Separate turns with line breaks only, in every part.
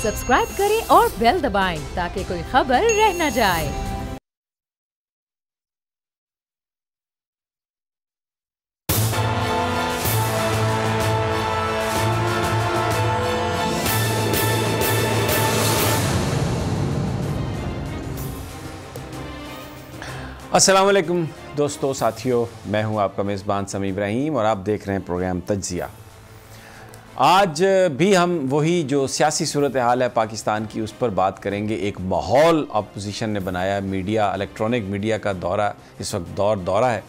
Subscribe करें और bell दबाएं ताकि कोई खबर रह न जाए।
अस्सलाम वालेकुम दोस्तों, साथियों, मैं हूं आपका मेज़बान समी इब्राहिम और आप देख रहे हैं प्रोग्राम तज्ज़िया। आज भी हम वही जो सियासी सूरत हाल है पाकिस्तान की, उस पर बात करेंगे। एक माहौल अपोजिशन ने बनाया, मीडिया, इलेक्ट्रॉनिक मीडिया का दौरा इस वक्त दौरा है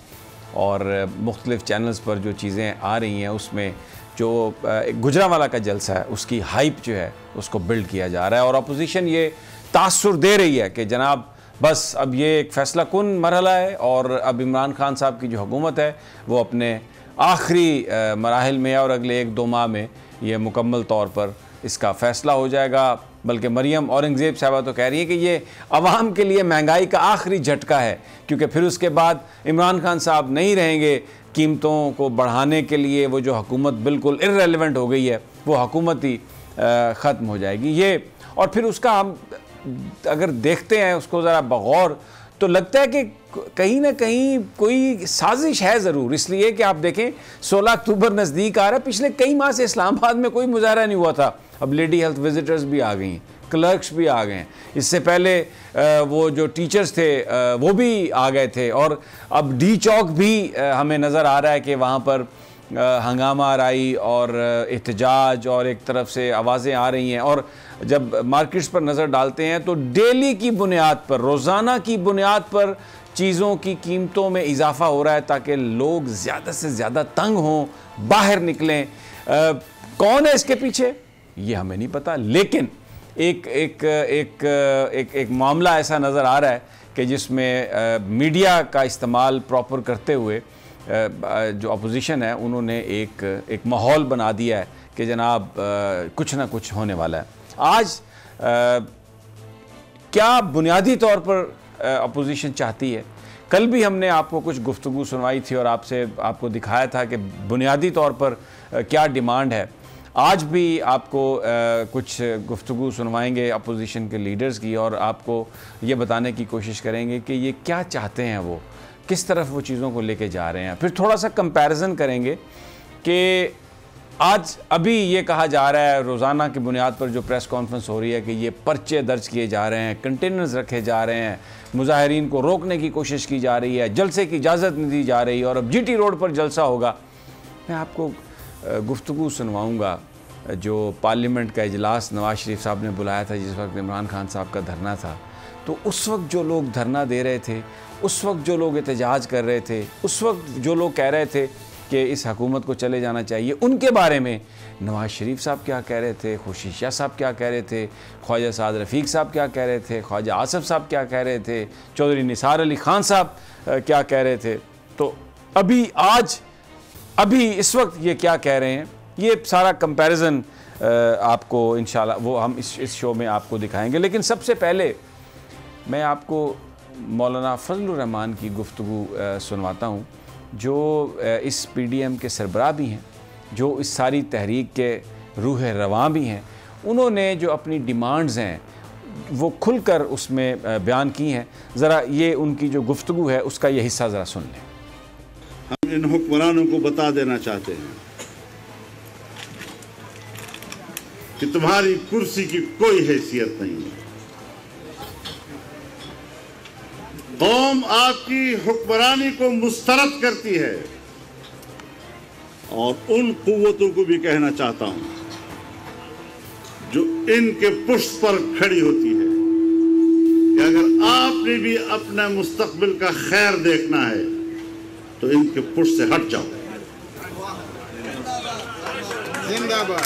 और मुख्तलिफ़ चैनल्स पर जो चीज़ें आ रही हैं उसमें जो गुजरांवाला का जलसा है उसकी हाइप जो है उसको बिल्ड किया जा रहा है और अपोजिशन ये तासुर दे रही है कि जनाब बस अब ये एक फ़ैसला कुन मरहला है और अब इमरान खान साहब की जो हुकूमत है वो अपने आखिरी मराहिल में है और अगले 1-2 माह में ये मुकम्मल तौर पर इसका फ़ैसला हो जाएगा। बल्कि मरियम औरंगज़ेब साहबा तो कह रही है कि ये अवाम के लिए महंगाई का आखिरी झटका है, क्योंकि फिर उसके बाद इमरान खान साहब नहीं रहेंगे कीमतों को बढ़ाने के लिए। वो जो हुकूमत बिल्कुल इर्रेलेवेंट हो गई है वो हुकूमत ही ख़त्म हो जाएगी। ये और फिर उसका हम अगर देखते हैं उसको ज़रा बगौर तो लगता है कि कहीं ना कहीं कोई साजिश है ज़रूर। इसलिए कि आप देखें 16 अक्टूबर नज़दीक आ रहा है, पिछले कई माह से इस्लामाबाद में कोई मुजाहरा नहीं हुआ था, अब लेडी हेल्थ विजिटर्स भी आ गई, क्लर्क्स भी आ गए, इससे पहले वो जो टीचर्स थे वो भी आ गए थे और अब डी चौक भी हमें नज़र आ रहा है कि वहाँ पर हंगामा आराई और एहतजाज और एक तरफ से आवाज़ें आ रही हैं। और जब मार्केट्स पर नज़र डालते हैं तो डेली की बुनियाद पर, रोज़ाना की बुनियाद पर चीज़ों की कीमतों में इजाफ़ा हो रहा है ताकि लोग ज़्यादा से ज़्यादा तंग हों, बाहर निकलें। कौन है इसके पीछे ये हमें नहीं पता, लेकिन एक मामला ऐसा नज़र आ रहा है कि जिसमें मीडिया का इस्तेमाल प्रॉपर करते हुए जो अपोजिशन है उन्होंने एक माहौल बना दिया है कि जनाब कुछ ना कुछ होने वाला है। आज क्या बुनियादी तौर पर अपोजिशन चाहती है? कल भी हमने आपको कुछ गुफ्तगू सुनवाई थी और आपको दिखाया था कि बुनियादी तौर पर क्या डिमांड है। आज भी आपको कुछ गुफ्तगू सुनवाएंगे अपोजिशन के लीडर्स की और आपको ये बताने की कोशिश करेंगे कि ये क्या चाहते हैं, वो किस तरफ वो चीज़ों को लेके जा रहे हैं। फिर थोड़ा सा कंपैरिजन करेंगे कि आज अभी ये कहा जा रहा है रोज़ाना की बुनियाद पर जो प्रेस कॉन्फ्रेंस हो रही है कि ये पर्चे दर्ज किए जा रहे हैं, कंटेनर्स रखे जा रहे हैं, मुजाहिरीन को रोकने की कोशिश की जा रही है, जलसे की इजाज़त नहीं दी जा रही और अब GT रोड पर जलसा होगा। मैं आपको गुफ्तगू सुनवाऊँगा जो पार्लियामेंट का इजलास नवाज़ शरीफ साहब ने बुलाया था जिस वक्त इमरान खान साहब का धरना था। तो उस वक्त जो लोग धरना दे रहे थे, उस वक्त जो लोग एहतजाज कर रहे थे, उस वक्त जो लोग कह रहे थे कि इस हुकूमत को चले जाना चाहिए, उनके बारे में नवाज़ शरीफ साहब क्या कह रहे थे, खुर्शीद शाह साहब क्या कह रहे थे, ख्वाजा साद रफ़ीक साहब क्या कह रहे थे, ख्वाजा आसिफ साहब क्या कह रहे थे, चौधरी निसार अली ख़ान साहब क्या कह रहे थे। तो अभी इस वक्त ये क्या कह रहे हैं, ये सारा कंपैरिजन आपको इंशाल्लाह वो हम इस शो में आपको दिखाएंगे। लेकिन सबसे पहले मैं आपको मौलाना फजलुर रहमान की गुफ्तगू सुनवाता हूँ जो इस PDM के सरबराह भी हैं, जो इस सारी तहरीक के रूह रवां भी हैं। उन्होंने जो अपनी डिमांड्स हैं वो खुलकर उसमें बयान की हैं। ज़रा ये उनकी जो गुफ्तगू है उसका ये हिस्सा ज़रा सुन लें।
हम इन हुक्मरानों को बता देना चाहते हैं कि तुम्हारी कुर्सी की कोई हैसियत नहीं है। कौम आपकी हुक्मरानी को मुस्तरद करती है और उन कुव्वतों को भी कहना चाहता हूं जो इनके पुष्ट पर खड़ी होती है कि अगर आपने भी अपना मुस्तकबिल का खैर देखना है तो इनके पुष्ट से हट जाओ। जिंदाबाद।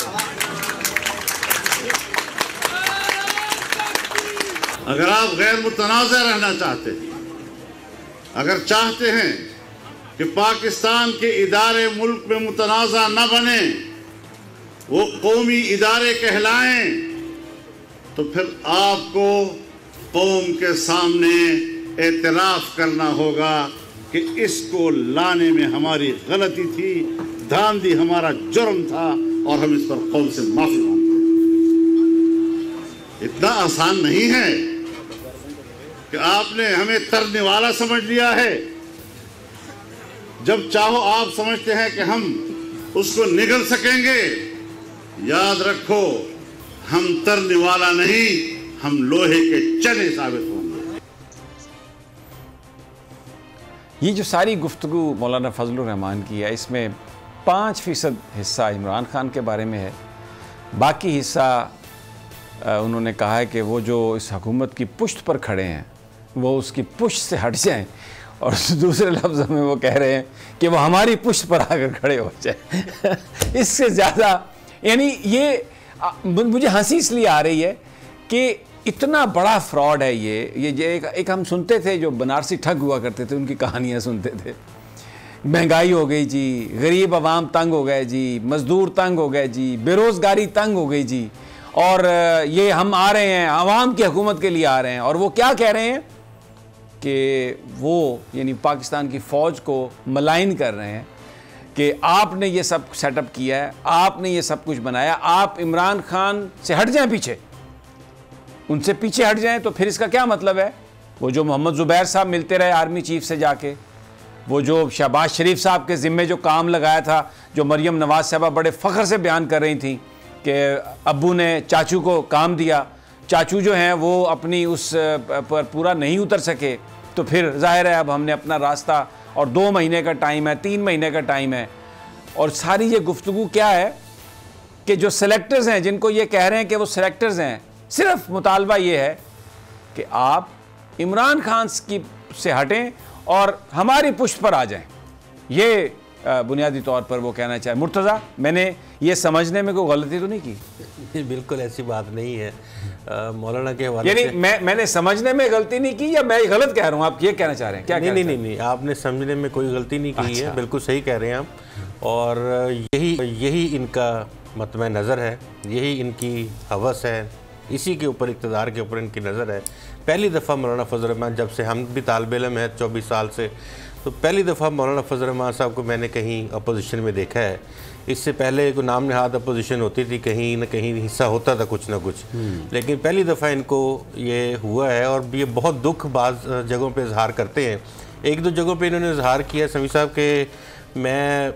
अगर आप गैर मुतनाज़ा रहना चाहते हैं, अगर चाहते हैं कि पाकिस्तान के इदारे मुल्क में मुतनाज़ा न बने, वो कौमी इदारे कहलाएं, तो फिर आपको कौम के सामने एतराफ़ करना होगा कि इसको लाने में हमारी गलती थी, धांधली हमारा जुर्म था और हम इस पर कौम से माफ़ी मांगते हैं। इतना आसान नहीं है कि आपने हमें तरने वाला समझ लिया है। जब चाहो आप समझते हैं कि हम उसको निगल सकेंगे, याद रखो हम तरने वाला नहीं, हम लोहे के चने साबित होंगे।
ये जो सारी गुफ्तगू मौलाना फजलुर रहमान की है, इसमें 5% हिस्सा इमरान खान के बारे में है, बाकी हिस्सा उन्होंने कहा है कि वो जो इस हुकूमत की पुश्त पर खड़े हैं वो उसकी पुश्त से हट जाएं, और दूसरे लफ्ज़ में वो कह रहे हैं कि वो हमारी पुश्त पर आकर खड़े हो जाए। इससे ज़्यादा यानी ये मुझे हंसी इसलिए आ रही है कि इतना बड़ा फ्रॉड है ये एक हम सुनते थे, जो बनारसी ठग हुआ करते थे उनकी कहानियाँ सुनते थे। महंगाई हो गई जी, गरीब आवाम तंग हो गए जी, मज़दूर तंग हो गए जी, बेरोज़गारी तंग हो गई जी, और ये हम आ रहे हैं आवाम की हुकूमत के लिए आ रहे हैं। और वो क्या कह रहे हैं कि वो यानी पाकिस्तान की फ़ौज को मलाइन कर रहे हैं कि आपने ये सब सेटअप किया है, आपने ये सब कुछ बनाया, आप इमरान खान से हट जाएं, पीछे उनसे पीछे हट जाएं। तो फिर इसका क्या मतलब है? वो जो मोहम्मद ज़ुबैर साहब मिलते रहे आर्मी चीफ से जाके, वो जो शहबाज शरीफ साहब के ज़िम्मे जो काम लगाया था, जो मरियम नवाज़ साहबा बड़े फ़ख्र से बयान कर रही थी कि अब्बू ने चाचू को काम दिया, चाचू जो हैं वो अपनी उस पर पूरा नहीं उतर सके, तो फिर जाहिर है अब हमने अपना रास्ता, और 2 महीने का टाइम है, 3 महीने का टाइम है। और सारी ये गुफ्तगू क्या है कि जो सेलेक्टर्स हैं, जिनको ये कह रहे हैं कि वो सेलेक्टर्स हैं, सिर्फ मुतालबा ये है कि आप इमरान खान की से हटें और हमारी पुष्ट पर आ जाएं। ये बुनियादी तौर पर वो कहना चाहे। मुर्तज़ा, मैंने ये समझने में कोई गलती तो नहीं की?
बिल्कुल ऐसी बात नहीं है मौलाना के हवाले
यानी मैंने समझने में गलती नहीं की, या मैं गलत कह रहा हूँ? आप ये कहना चाह रहे हैं? क्या
नहीं, आपने समझने में कोई गलती नहीं की है, बिल्कुल सही कह रहे हैं आप। और यही इनका मतम नज़र है, यही इनकी हवस है, इसी के ऊपर, इक़्तिदार के ऊपर इनकी नज़र है। पहली दफ़ा मौलाना फजल रहमान, जब से हम भी तालिब इल्म हैं 24 साल से, तो पहली दफ़ा मौलाना फजल रहमान साहब को मैंने कहीं अपोजिशन में देखा है। इससे पहले कोई नाम नहाद अपोजिशन होती थी, कहीं न कहीं हिस्सा होता था कुछ ना कुछ, लेकिन पहली दफ़ा इनको ये हुआ है। और ये बहुत दुख बाज़ जगहों पे इजहार करते हैं। 1-2 जगहों पे इन्होंने इजहार किया समी साहब के, मैं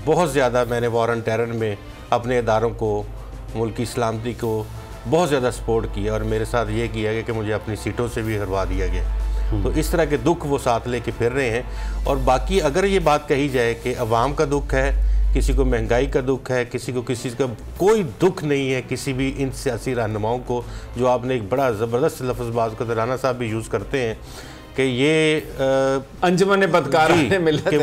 बहुत ज़्यादा मैंने वॉर ऑन टेरर में अपने इदारों को, मुल्क की सलामती को बहुत ज़्यादा सपोर्ट किया, और मेरे साथ ये किया गया कि मुझे अपनी सीटों से भी हरवा दिया गया। तो इस तरह के दुख वो साथ लेके फिर रहे हैं। और बाकी अगर ये बात कही जाए कि अवाम का दुख है, किसी को महंगाई का दुख है, किसी को किसी का कोई दुख नहीं है, किसी भी इन सियासी रहनुमाओं को, जो आपने एक बड़ा ज़बरदस्त लफ्ज़ बाज़ को राना साहब भी यूज़ करते हैं कि ये
अंजुमन बदकार
कि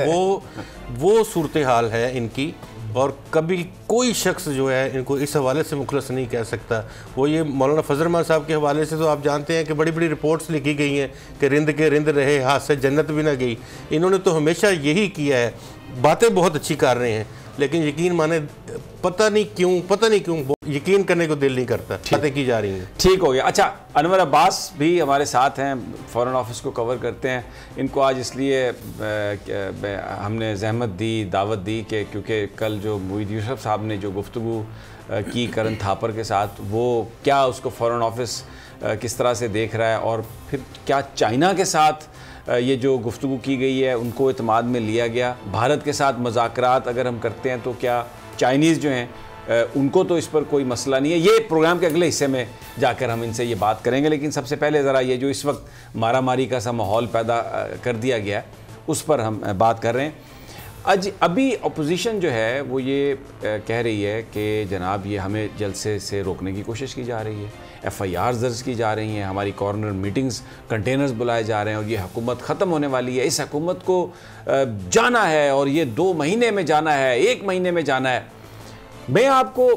वो सूरत हाल है इनकी। और कभी कोई शख्स जो है इनको इस हवाले से मुखलस नहीं कह सकता। वो ये मौलाना फजल रहमान साहब के हवाले से तो आप जानते हैं कि बड़ी बड़ी रिपोर्ट्स लिखी गई हैं कि रिंद के रिंद रहे, हाथ से जन्नत भी ना गई। इन्होंने तो हमेशा यही किया है। बातें बहुत अच्छी कर रहे हैं, लेकिन यकीन माने पता नहीं क्यों यकीन करने को दिल नहीं करता, बातें की जा रही हैं।
ठीक हो गया। अच्छा, अनवर अब्बास भी हमारे साथ हैं, फॉरेन ऑफिस को कवर करते हैं। इनको आज इसलिए हमने जहमत दी, दावत दी कि क्योंकि कल जो मुईद यूसुफ साहब ने जो गुफ्तगू की करण थापर के साथ, वो क्या उसको फॉरेन ऑफिस किस तरह से देख रहा है, और फिर क्या चाइना के साथ ये जो गुफ्तगू की गई है उनको एतमाद में लिया गया। भारत के साथ मज़ाकरात अगर हम करते हैं तो क्या चाइनीज़ जो हैं उनको तो इस पर कोई मसला नहीं है। ये प्रोग्राम के अगले हिस्से में जाकर हम इनसे ये बात करेंगे, लेकिन सबसे पहले ज़रा ये जो इस वक्त मारा मारी का सा माहौल पैदा कर दिया गया उस पर हम बात कर रहे हैं। अभी अपोजिशन जो है वो ये कह रही है कि जनाब ये हमें जलसे से रोकने की कोशिश की जा रही है, FIR दर्ज की जा रही हैं, हमारी कॉर्नर मीटिंग्स, कंटेनर्स बुलाए जा रहे हैं, और ये हुकूमत ख़त्म होने वाली है, इस हुकूमत को जाना है, और ये 2 महीने में जाना है, 1 महीने में जाना है। मैं आपको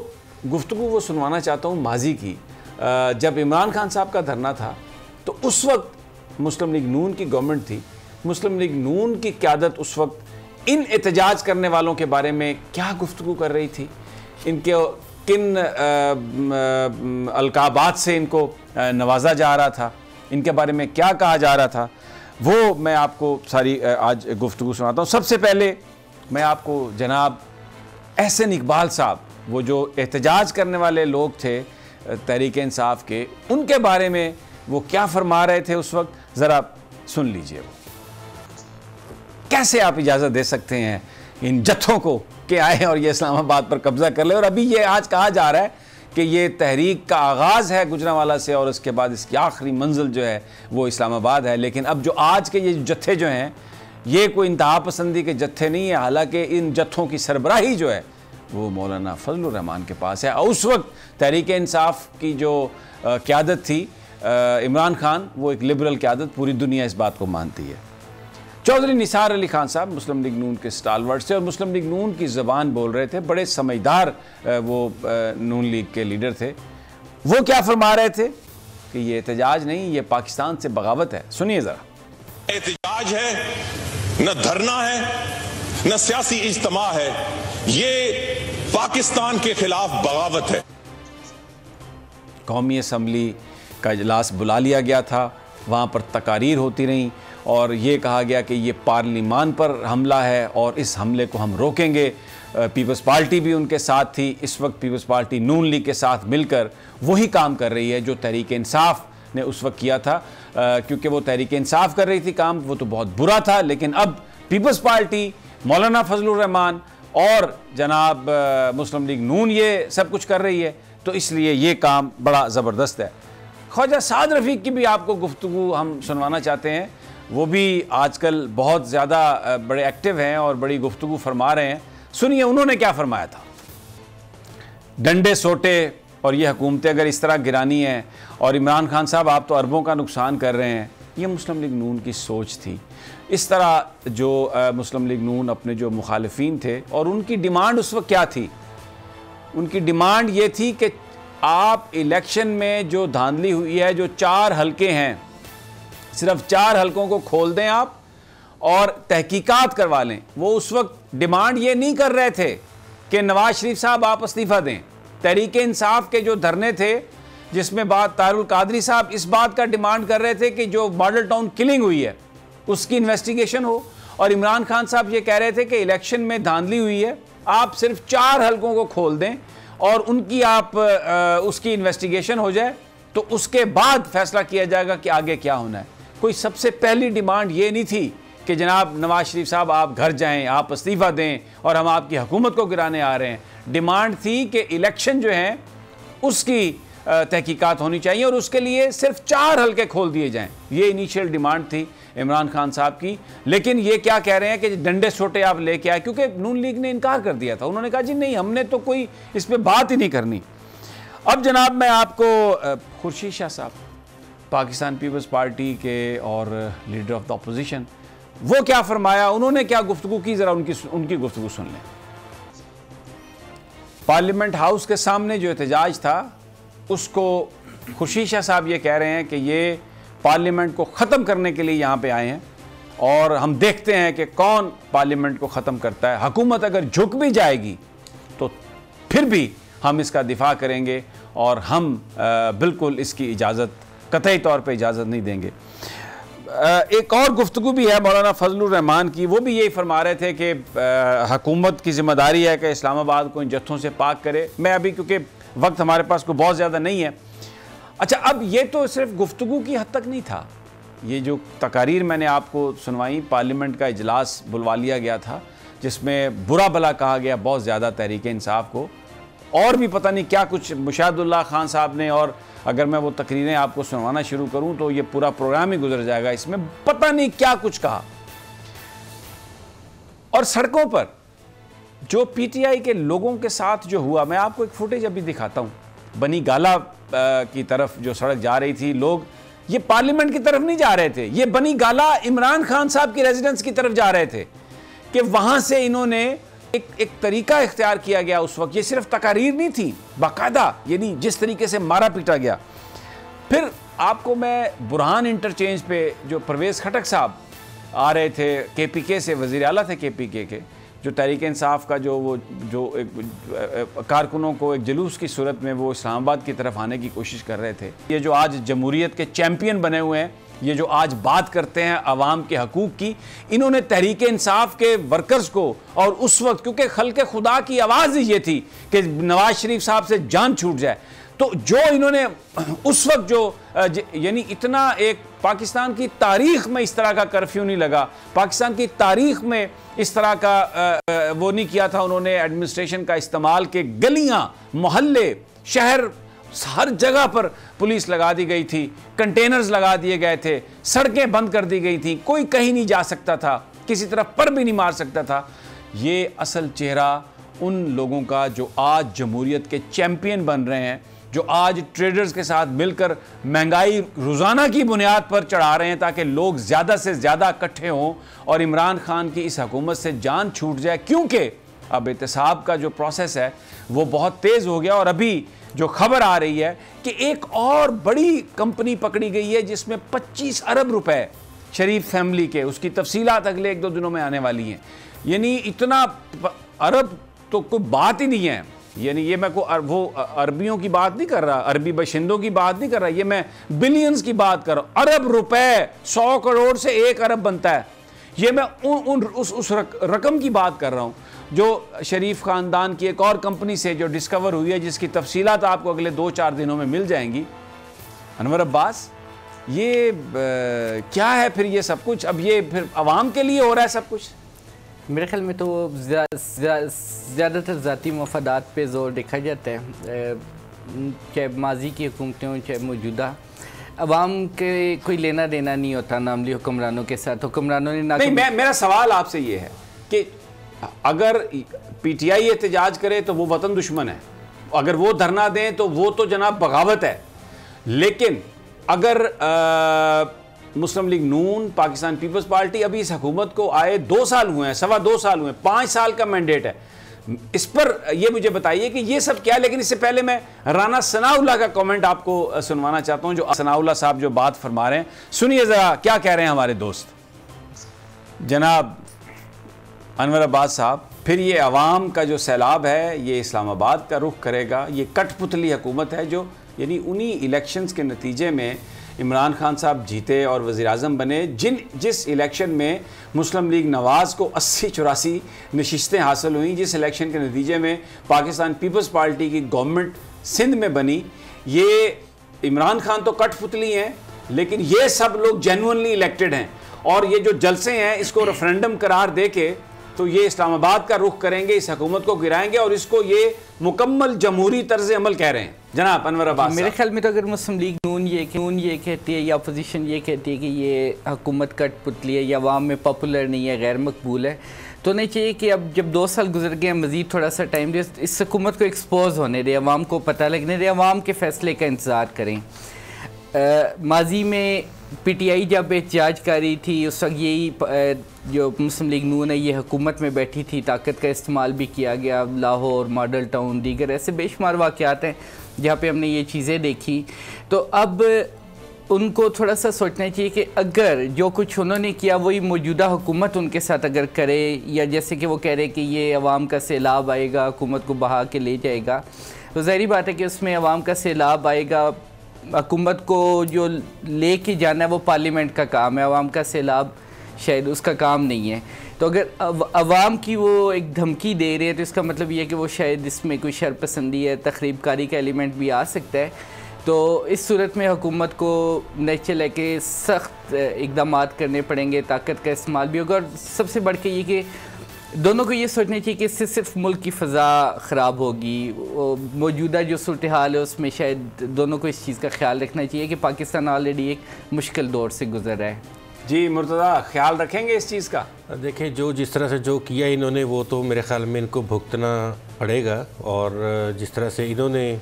गुफ्तगू वो सुनवाना चाहता हूँ माजी की। जब इमरान खान साहब का धरना था तो उस वक्त मुस्लिम लीग नून की गवर्नमेंट थी। मुस्लिम लीग नून की क़यादत उस वक्त इन एहतजाज करने वालों के बारे में क्या गुफ्तगू कर रही थी, इनके किन अलकाबात से इनको नवाजा जा रहा था, इनके बारे में क्या कहा जा रहा था, वो मैं आपको सारी आज गुफ्तगू सुनाता हूँ। सबसे पहले मैं आपको जनाब एहसन इकबाल साहब, वो जो एहतजाज करने वाले लोग थे तहरीक इंसाफ के, उनके बारे में वो क्या फरमा रहे थे उस वक्त, ज़रा सुन लीजिए। वो कैसे आप इजाज़त दे सकते हैं इन जत्थों को कि आए और ये इस्लामाबाद पर कब्ज़ा कर ले। और अभी ये आज कहा जा रहा है कि ये तहरीक का आगाज़ है गुजरांवाला से और उसके बाद इसकी आखिरी मंजिल जो है वो इस्लामाबाद है। लेकिन अब जो आज के ये जत्थे जो हैं ये कोई इंतहा पसंदी के जत्थे नहीं है, हालांकि इन जत्थों की सरबराही जो है वो मौलाना फजलुर रहमान के पास है। और उस वक्त तहरीक इंसाफ की जो क़यादत थी इमरान खान, वो एक लिबरल क़यादत, पूरी दुनिया इस बात को मानती है। चौधरी निसार अली खान साहब मुस्लिम लीग नून के स्टालवर्ड से और मुस्लिम लीग नून की ज़बान बोल रहे थे, बड़े समझदार वो नून लीग के लीडर थे। वो क्या फरमा रहे थे कि ये एहतजाज नहीं, ये पाकिस्तान से बगावत है। सुनिए ज़रा।
एहतजाज है, न धरना है, न सियासी इज्तिमा है, ये पाकिस्तान के खिलाफ बगावत है।
कौमी असम्बली का इजलास बुला लिया गया था, वहाँ पर तकारीर होती रहीं और ये कहा गया कि ये पार्लिमान पर हमला है और इस हमले को हम रोकेंगे। पीपल्स पार्टी भी उनके साथ थी। इस वक्त पीपल्स पार्टी नून लीग के साथ मिलकर वही काम कर रही है जो तहरीक इंसाफ ने उस वक्त किया था, क्योंकि वो तहरीक इंसाफ कर रही थी काम, वो तो बहुत बुरा था। लेकिन अब पीपल्स पार्टी, मौलाना फजलुर रहमान और जनाब मुस्लिम लीग नून ये सब कुछ कर रही है, तो इसलिए ये काम बड़ा ज़बरदस्त है। ख्वाजा साद रफ़ीक की भी आपको गुफ्तगू हम सुनवाना चाहते हैं। वो भी आजकल बहुत ज़्यादा बड़े एक्टिव हैं और बड़ी गुफ्तगू फरमा रहे हैं। सुनिए उन्होंने क्या फरमाया था। डंडे सोटे और ये हुकूमतें अगर इस तरह गिरानी है, और इमरान खान साहब आप तो अरबों का नुकसान कर रहे हैं, ये मुस्लिम लीग नून की सोच थी। इस तरह जो मुस्लिम लीग नून अपने जो मुखालिफिन थे, और उनकी डिमांड उस वक्त क्या थी, उनकी डिमांड ये थी कि आप इलेक्शन में जो धांधली हुई है, जो 4 हलके हैं, सिर्फ 4 हलकों को खोल दें आप और तहकीकात करवा लें। वो उस वक्त डिमांड ये नहीं कर रहे थे कि नवाज शरीफ साहब आप इस्तीफ़ा दें। तहरीक इंसाफ के जो धरने थे, जिसमें बात तारुल कादरी साहब इस बात का डिमांड कर रहे थे कि जो मॉडल टाउन किलिंग हुई है उसकी इन्वेस्टिगेशन हो, और इमरान खान साहब ये कह रहे थे कि इलेक्शन में धांधली हुई है, आप सिर्फ 4 हलकों को खोल दें और उनकी आप उसकी इन्वेस्टिगेशन हो जाए, तो उसके बाद फैसला किया जाएगा कि आगे क्या होना है। कोई सबसे पहली डिमांड ये नहीं थी कि जनाब नवाज शरीफ साहब आप घर जाएं, आप इस्तीफ़ा दें और हम आपकी हुकूमत को गिराने आ रहे हैं। डिमांड थी कि इलेक्शन जो है उसकी तहकीकात होनी चाहिए और उसके लिए सिर्फ 4 हलके खोल दिए जाएं। ये इनिशियल डिमांड थी इमरान खान साहब की। लेकिन ये क्या कह रहे हैं कि डंडे सोटे आप लेके आए, क्योंकि नून लीग ने इनकार कर दिया था। उन्होंने कहा जी नहीं, हमने तो कोई इस पर बात ही नहीं करनी। अब जनाब मैं आपको खुर्शीद शाह साहब, पाकिस्तान पीपल्स पार्टी के और लीडर ऑफ द अपोजिशन, वो क्या फरमाया, उन्होंने क्या गुफ्तगू की, ज़रा उनकी गुफ्तगू सुन लें। पार्लियामेंट हाउस के सामने जो एहतजाज था उसको खुर्शीद शाह साहब ये कह रहे हैं कि ये पार्लियामेंट को ख़त्म करने के लिए यहाँ पे आए हैं और हम देखते हैं कि कौन पार्लियामेंट को ख़त्म करता है। हुकूमत अगर झुक भी जाएगी तो फिर भी हम इसका दिफा करेंगे और हम बिल्कुल इसकी इजाज़त, कतई तौर पे इजाज़त नहीं देंगे। एक और गुफ्तगू भी है मौलाना फजलुर रहमान की, वो भी यही फरमा रहे थे कि हुकूमत की ज़िम्मेदारी है कि इस्लामाबाद को इन जत्थों से पाक करे। मैं अभी क्योंकि वक्त हमारे पास को बहुत ज़्यादा नहीं है। अच्छा, अब ये तो सिर्फ गुफ्तगू की हद तक नहीं था। ये जो तकारीर मैंने आपको सुनवाई, पार्लियामेंट का इजलास बुलवा लिया गया था जिसमें बुरा भला कहा गया बहुत ज़्यादा तहरीक इंसाफ को, और भी पता नहीं क्या कुछ मुशाहिदुल्लाह खान साहब ने, और अगर मैं वो तकरीरें आपको सुनवाना शुरू करूं तो ये पूरा प्रोग्राम ही गुजर जाएगा। इसमें पता नहीं क्या कुछ कहा। और सड़कों पर जो पीटीआई के लोगों के साथ जो हुआ, मैं आपको एक फुटेज अभी दिखाता हूं। बनी गाला की तरफ जो सड़क जा रही थी, लोग ये पार्लियामेंट की तरफ नहीं जा रहे थे, ये बनी गाला इमरान खान साहब की रेजिडेंस की तरफ जा रहे थे कि वहां से इन्होंने एक तरीका इख्तियार किया गया उस वक्त। ये सिर्फ तकारीर नहीं थी, बाकायदा, ये नहीं जिस तरीके से मारा पीटा गया। फिर आपको मैं बुरहान इंटरचेंज पे जो परवेज़ खटक साहब आ रहे थे, केपीके से, वज़ीर आला थे केपीके के, जो तहरीक इंसाफ का जो एक कारकुनों को एक जुलूस की सूरत में वो इस्लामाबाद की तरफ आने की कोशिश कर रहे थे। ये जो आज जमहूरियत के चैम्पियन बने हुए हैं, ये जो आज बात करते हैं अवाम के हकूक़ की, इन्होंने तहरीक इंसाफ के वर्कर्स को, और उस वक्त क्योंकि खल्क़े खुदा की आवाज़ ही ये थी कि नवाज शरीफ साहब से जान छूट जाए, तो जो इन्होंने उस वक्त जो यानी इतना एक पाकिस्तान की तारीख में इस तरह का कर्फ्यू नहीं लगा, पाकिस्तान की तारीख में इस तरह का वो नहीं किया था उन्होंने एडमिनिस्ट्रेशन का इस्तेमाल के गलियां, मोहल्ले, शहर, हर जगह पर पुलिस लगा दी गई थी, कंटेनर्स लगा दिए गए थे, सड़कें बंद कर दी गई थी, कोई कहीं नहीं जा सकता था, किसी तरफ पर भी नहीं मार सकता था। ये असल चेहरा उन लोगों का जो आज जमहूरियत के चैंपियन बन रहे हैं, जो आज ट्रेडर्स के साथ मिलकर महंगाई रोज़ाना की बुनियाद पर चढ़ा रहे हैं ताकि लोग ज़्यादा से ज़्यादा इकट्ठे हों और इमरान खान की इस हुकूमत से जान छूट जाए, क्योंकि अब एहतसाब का जो प्रोसेस है वो बहुत तेज़ हो गया। और अभी जो खबर आ रही है कि एक और बड़ी कंपनी पकड़ी गई है जिसमें 25 अरब रुपए शरीफ फैमिली के, उसकी तफसीलात अगले 1-2 दिनों में आने वाली हैं। यानी इतना अरब तो कोई बात ही नहीं है। यानी ये मैं वो अरबियों की बात नहीं कर रहा, अरबी बाशिंदों की बात नहीं कर रहा, ये मैं बिलियंस की बात कर रहा हूँ। अरब रुपए, 100 करोड़ से 1 अरब बनता है। ये मैं उस रकम की बात कर रहा हूँ जो शरीफ ख़ानदान की एक और कंपनी से जो डिस्कवर हुई है, जिसकी तफसीलात आपको अगले 2-4 दिनों में मिल जाएंगी। अनवर अब्बास, ये क्या है फिर ये सब कुछ? अब ये फिर अवाम के लिए हो रहा है सब कुछ?
मेरे ख्याल में तो ज़्यादातर ज़ाती मफादात पे जोर देखा जाता है, चाहे माजी की हुकूमतें हों चाहे मौजूदा। अवाम के कोई लेना देना नहीं होता नामली हुक्मरानों के साथ। हुक्मरानों ने
नहीं, मेरा सवाल आपसे ये है कि अगर पीटीआई एहतजाज करे तो वो वतन दुश्मन है, अगर वो धरना दें तो वो तो जनाब बगावत है। लेकिन अगर मुस्लिम लीग नून, पाकिस्तान पीपल्स पार्टी, अभी इस हुकूमत को आए 2 साल हुए हैं, 2.25 साल हुए हैं, 5 साल का मैंडेट है, इस पर ये मुझे बताइए कि ये सब क्या। लेकिन इससे पहले मैं राना सनाउल्लाह का कमेंट आपको सुनवाना चाहता हूं। जो सनाउल्लाह साहब जो बात फरमा रहे हैं, सुनिए जरा क्या कह रहे हैं हमारे दोस्त जनाब अनवर अब्बास साहब। फिर ये अवाम का जो सैलाब है ये इस्लामाबाद का रुख करेगा। ये कठपुतली हुकूमत है जो, यानी उन्हीं इलेक्शंस के नतीजे में इमरान खान साहब जीते और वज़ीर-ए-आज़म बने, जिस इलेक्शन में मुस्लिम लीग नवाज़ को 80-84 नशिस्तें हासिल हुई, जिस इलेक्शन के नतीजे में पाकिस्तान पीपल्स पार्टी की गवर्नमेंट सिंध में बनी। ये इमरान खान तो कठपुतली हैं, लेकिन ये सब लोग जेन्युइनली इलेक्टेड हैं। और ये जो जलसे हैं इसको रेफरेंडम करार दे के तो ये इस्लामाबाद का रुख करेंगे, इस हुकूमत को गिराएंगे और इसको ये मुकम्मल जमहूरी तर्ज अमल कह रहे हैं। जनाब अनवर अब्बास, मेरे
ख्याल में तो अगर मुस्लिम लीग नून ये कहती है या अपोजिशन ये कहती है कि ये हुकूमत कठपुतली है या अवाम में पॉपुलर नहीं है, गैर मकबूल है, तो नहीं चाहिए कि अब जब 2 साल गुजर गए मज़ीद थोड़ा सा टाइम दे, इस हुकूमत को एक्सपोज होने दे, अवाम को पता लगने दे, अवाम के फैसले का इंतज़ार करें। माजी में पीटीआई जब एहतजाज कर रही थी उस वक्त यही जो मुस्लिम लीग नून है ये हुकूमत में बैठी थी, ताकत का इस्तेमाल भी किया गया। लाहौर, मॉडल टाउन, दीगर ऐसे बेशुमार वाक़यात हैं जहाँ पे हमने ये चीज़ें देखी। तो अब उनको थोड़ा सा सोचना चाहिए कि अगर जो कुछ उन्होंने किया वही मौजूदा हुकूमत उनके साथ अगर करे, या जैसे कि वो कह रहे कि ये अवाम का सैलाब आएगा हुकूमत को बहा के ले जाएगा, तो ज़ाहिर बात है कि उसमें अवाम का सैलाब आएगा। हुकूमत को जो ले के जाना है वो पार्लियामेंट का काम है, अवाम का सैलाब शायद उसका काम नहीं है। तो अगर अवाम की वो एक धमकी दे रहे हैं तो इसका मतलब ये है कि वो शायद इसमें कोई शरपसंदी है, तखरीबकारी का एलिमेंट भी आ सकता है। तो इस सूरत में हुकूमत को नेचर है कि सख्त इक़दाम करने पड़ेंगे, ताकत का इस्तेमाल भी होगा। और सबसे बढ़ के ये कि दोनों को ये सोचना चाहिए कि इससे सिर्फ मुल्क की फ़ज़ा ख़राब होगी, मौजूदा जो सूरत हाल है उसमें शायद दोनों को इस चीज़ का ख्याल रखना चाहिए कि पाकिस्तान ऑलरेडी एक मुश्किल दौर से गुजर रहा है।
जी मुर्तज़ा, ख्याल रखेंगे इस चीज़ का?
देखिए, जो जिस तरह से जो किया इन्होंने वो तो मेरे ख्याल में इनको भुगतना पड़ेगा। और जिस तरह से इन्होंने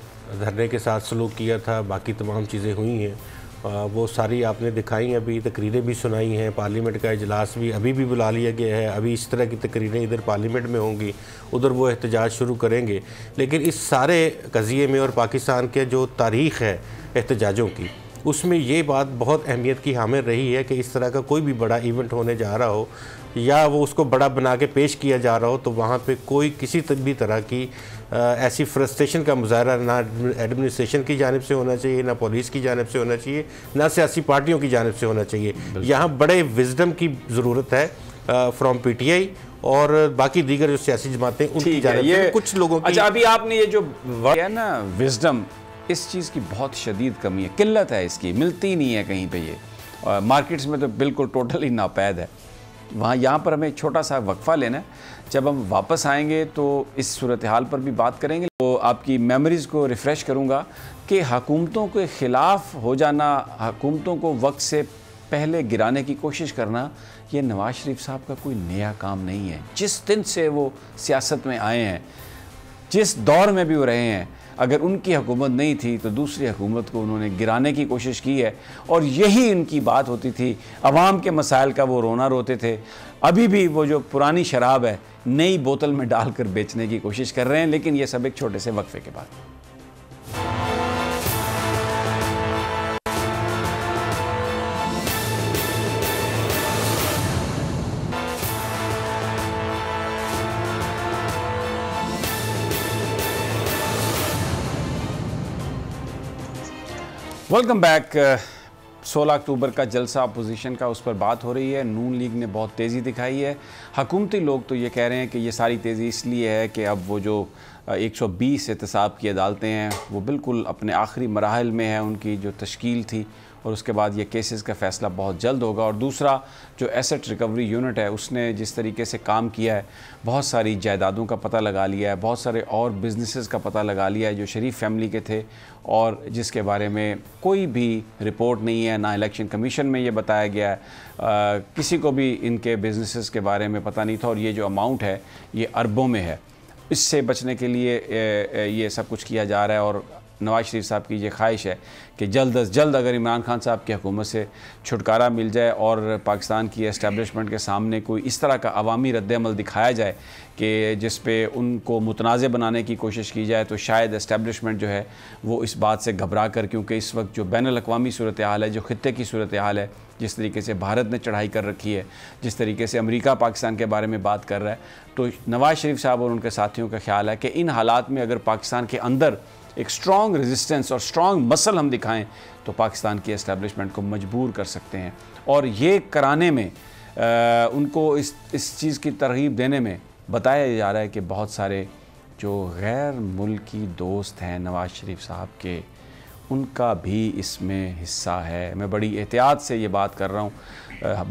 धरने के साथ सलूक किया था, बाकी तमाम चीज़ें हुई हैं वो सारी आपने दिखाई, अभी तकरीरें भी सुनाई हैं, पार्लियामेंट का इजलास भी अभी भी बुला लिया गया है। अभी इस तरह की तकरीरें इधर पार्लियामेंट में होंगी, उधर वो एहतजाज शुरू करेंगे। लेकिन इस सारे कज़िये में और पाकिस्तान के जो तारीख़ है एहतजाजों की, उसमें ये बात बहुत अहमियत की हामिल रही है कि इस तरह का कोई भी बड़ा इवेंट होने जा रहा हो या वो उसको बड़ा बना के पेश किया जा रहा हो तो वहाँ पे कोई किसी भी तरह की ऐसी फ्रस्ट्रेशन का मुजाहरा ना एडमिनिस्ट्रेशन की जानिब से होना चाहिए, ना पुलिस की जानिब से होना चाहिए, ना सियासी पार्टियों की जानिब से होना चाहिए। यहाँ बड़े विजडम की ज़रूरत है फ्रॉम पीटीआई और बाकी दीगर जो सियासी जमातें उनकी जानिब से कुछ लोगों की।
अच्छा, अभी आपने ये जो वर्ड है ना विजडम, इस चीज़ की बहुत शदीद कमी है, किल्लत है, इसकी मिलती नहीं है कहीं पे ये। मार्केट्स में तो बिल्कुल टोटल ही नापैद है। यहाँ पर हमें एक छोटा सा वक्फ़ा लेना है। जब हम वापस आएंगे तो इस सूरत हाल पर भी बात करेंगे। तो आपकी मेमोरीज़ को रिफ़्रेश करूँगा कि हुकूमतों के ख़िलाफ़ हो जाना, हुकूमतों को वक्त से पहले गिराने की कोशिश करना, ये नवाज़ शरीफ साहब का कोई नया काम नहीं है। जिस दिन से वो सियासत में आए हैं, जिस दौर में भी वो रहे हैं, अगर उनकी हुकूमत नहीं थी तो दूसरी हुकूमत को उन्होंने गिराने की कोशिश की है। और यही उनकी बात होती थी, अवाम के मसाइल का वो रोना रोते थे। अभी भी वो जो पुरानी शराब है नई बोतल में डालकर बेचने की कोशिश कर रहे हैं। लेकिन ये सब एक छोटे से वक्फे के बाद। Welcome back. 16 अक्टूबर का जलसा अपोजिशन का, उस पर बात हो रही है। नून लीग ने बहुत तेज़ी दिखाई है। हुकूमती लोग तो ये कह रहे हैं कि ये सारी तेज़ी इसलिए है कि अब वो जो 120 एहतसाब की अदालतें हैं वो बिल्कुल अपने आखिरी मराहल में है उनकी जो तश्कील थी, और उसके बाद ये केसेस का फ़ैसला बहुत जल्द होगा। और दूसरा जो एसेट रिकवरी यूनिट है उसने जिस तरीके से काम किया है, बहुत सारी जायदादों का पता लगा लिया है, बहुत सारे और बिजनेसेस का पता लगा लिया है जो शरीफ फैमिली के थे और जिसके बारे में कोई भी रिपोर्ट नहीं है, ना इलेक्शन कमीशन में ये बताया गया है, किसी को भी इनके बिजनेसेस के बारे में पता नहीं था। और ये जो अमाउंट है ये अरबों में है। इससे बचने के लिए ये सब कुछ किया जा रहा है। और नवाज़ शरीफ साहब की ये ख्वाहिश है कि जल्द अज जल्द अगर इमरान खान साहब की हुकूमत से छुटकारा मिल जाए और पाकिस्तान की एस्टेब्लिशमेंट के सामने कोई इस तरह का अवामी रद्द-ए-अमल दिखाया जाए कि जिस पे उनको मुतनाज़ बनाने की कोशिश की जाए, तो शायद एस्टेब्लिशमेंट जो है वो इस बात से घबरा कर, क्योंकि इस वक्त जो बैनुल-अक़वामी सूरत हाल है, जो ख़ित्ते की सूरत हाल है, जिस तरीके से भारत ने चढ़ाई कर रखी है, जिस तरीके से अमेरिका पाकिस्तान के बारे में बात कर रहा है, तो नवाज़ शरीफ साहब और उनके साथियों का ख्याल है कि इन हालात में अगर पाकिस्तान के अंदर एक स्ट्रॉन्ग रेजिस्टेंस और स्ट्रॉन्ग मसल हम दिखाएं तो पाकिस्तान की एस्टेब्लिशमेंट को मजबूर कर सकते हैं। और ये कराने में उनको इस चीज़ की तरगीब देने में बताया जा रहा है कि बहुत सारे जो गैर मुल्की दोस्त हैं नवाज़ शरीफ साहब के, उनका भी इसमें हिस्सा है। मैं बड़ी एहतियात से ये बात कर रहा हूँ।